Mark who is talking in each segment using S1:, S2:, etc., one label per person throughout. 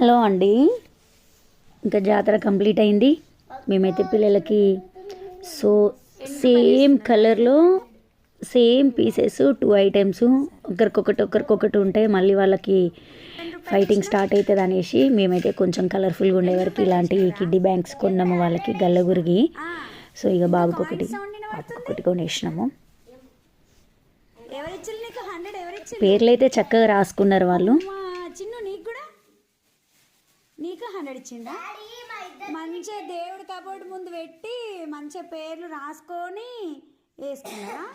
S1: Hello అండి, ఇంకా జాతర కంప్లీట్ అయింది. మేమైతే పిల్లలకి సేమ్ కలర్లో సేమ్ పీసెస్ 2 ఐటమ్స్ ఒకరికొకటి ఉంటాయి. మళ్ళీ వాళ్ళకి ఫైటింగ్ స్టార్ట్ అవుతుంది అనేసి మేమైతే కొంచెం కలర్ఫుల్గా ఉండే వరకు ఇలాంటి కిడ్డీ బ్యాంక్స్ కొన్నాము వాళ్ళకి గల్లగురికి. సో ఇక బాబుకి ఒకటి పాపకు ఒకటి కొనేసినాము. పేర్లు అయితే చక్కగా రాసుకున్నారు వాళ్ళు.
S2: నీకు 100 ఇచ్చిందా? మంచిగా దేవుడి కబోర్డ్ ముందు పెట్టి మంచిగా పేర్లు రాసుకొని వేసుకున్నారా?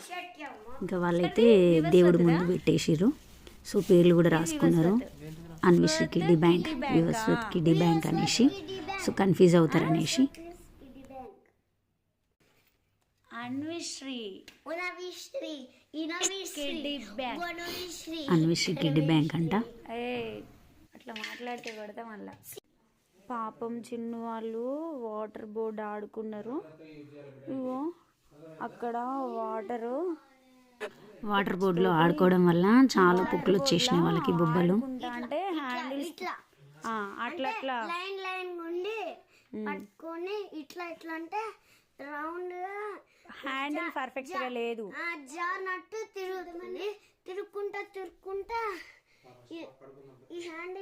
S1: ఇంకా వాళ్ళైతే దేవుడి ముందు పెట్టేసిర్రు. సో పేర్లు కూడా రాసుకున్నారు. Anvesh kiddy bank, యువస్వత్ kiddy bank అనేసి. సో కన్ఫ్యూజ్ అవుతారు అనేసి. అన్విష్ కిడ్డీ బ్యాంక్ అంట.
S2: అట్లా మాట్లాడితే కొడతా మళ్ళా. పాపం చిన్ను వాళ్ళు వాటర్ బోర్డ్ ఆడుకున్నారు. ఇగో అక్కడ
S1: వాటర్ బోర్డులో ఆడుకోవడం వల్ల చాలా పుక్కులు వచ్చేసినాయి వాళ్ళకి, బొబ్బలు.
S2: అంటే హ్యాండిల్స్ అట్లా అట్లా లైన్ లైన్ ఉండి పట్టుకొని ఇట్లా ఇట్లా అంటే రౌండ్ గా హ్యాండిల్ పర్ఫెక్ట్ గా లేదు, జారినట్టు తిరుగుతుంది. తిరుక్కుంటా ఈ హ్యాండ్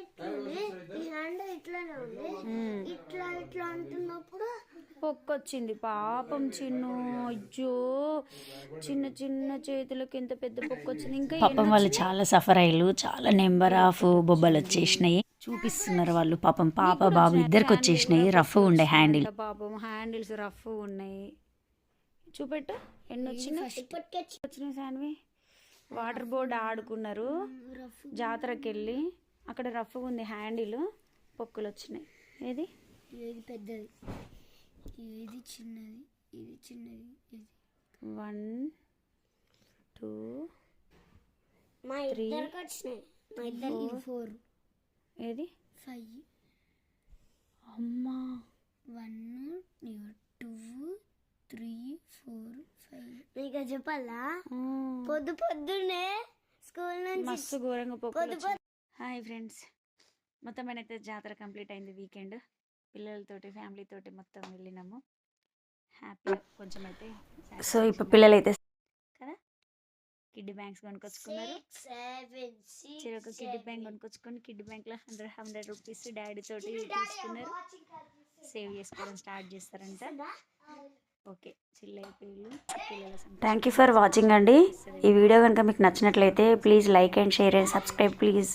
S2: ఇట్లానే ఉంది. ఇట్లా అంటున్నప్పుడు పొక్కొచ్చింది. పాపం చిన్ను, అయ్యో చిన్న చేతులకు ఎంత పెద్ద పొక్కొచ్చింది. ఇంకా
S1: పాపం వాళ్ళు చాలా సఫర్ అయ్యారు. చాలా నెంబర్ ఆఫ్ బొబ్బలు వచ్చేసినాయి. చూపిస్తున్నారు వాళ్ళు. పాపం పాప బాబు ఇద్దరికి వచ్చేసినాయి. రఫ్ ఉండే హ్యాండిల్.
S2: పాపం హ్యాండిల్స్ రఫ్ ఉన్నాయి. చూపెట్టు ఎన్ని వచ్చినాయి సాన్వి. వాటర్ బోర్డ్ ఆడుకున్నారు జాతరకి వెళ్ళి. అక్కడ రఫ్గా ఉంది హ్యాండిల్, పొక్కులు వచ్చినాయి. ఏది పెద్దది, ఇది చిన్నది, ఇది చిన్నది. ఇది 1 2 3 4 ఏది 5. అమ్మా 1 2 3 4 5. నీకు చెప్పాలా? పొద్దున్నే స్కూల్ నుంచి మస్తు ఘోరంగా పొక్కు. హాయ్ ఫ్రెండ్స్, మొత్తం అయితే జాతర కంప్లీట్ అయింది. వీకెండ్ పిల్లలతోటి ఫ్యామిలీతోటి మొత్తం వెళ్ళినాము. హ్యాపీగా కొంచెం అయితే.
S1: సో ఇప్పుడు పిల్లలు అయితే
S2: కదా కిడ్డీ బ్యాంక్స్ కొనుక్కొచ్చుకున్నారు. చిరొక కిడ్డీ బ్యాంక్ కొనుక్కొచ్చుకొని కిడ్డీ బ్యాంక్లో 100 రూపీస్ డాడీ తోటి తీసుకున్నారు. సేవ్ చేసుకోవడం స్టార్ట్ చేస్తారంట. Okay,
S1: thank you for watching అండి. ఈ వీడియో కనుక మీకు నచ్చినట్లయితే please like and share and subscribe please.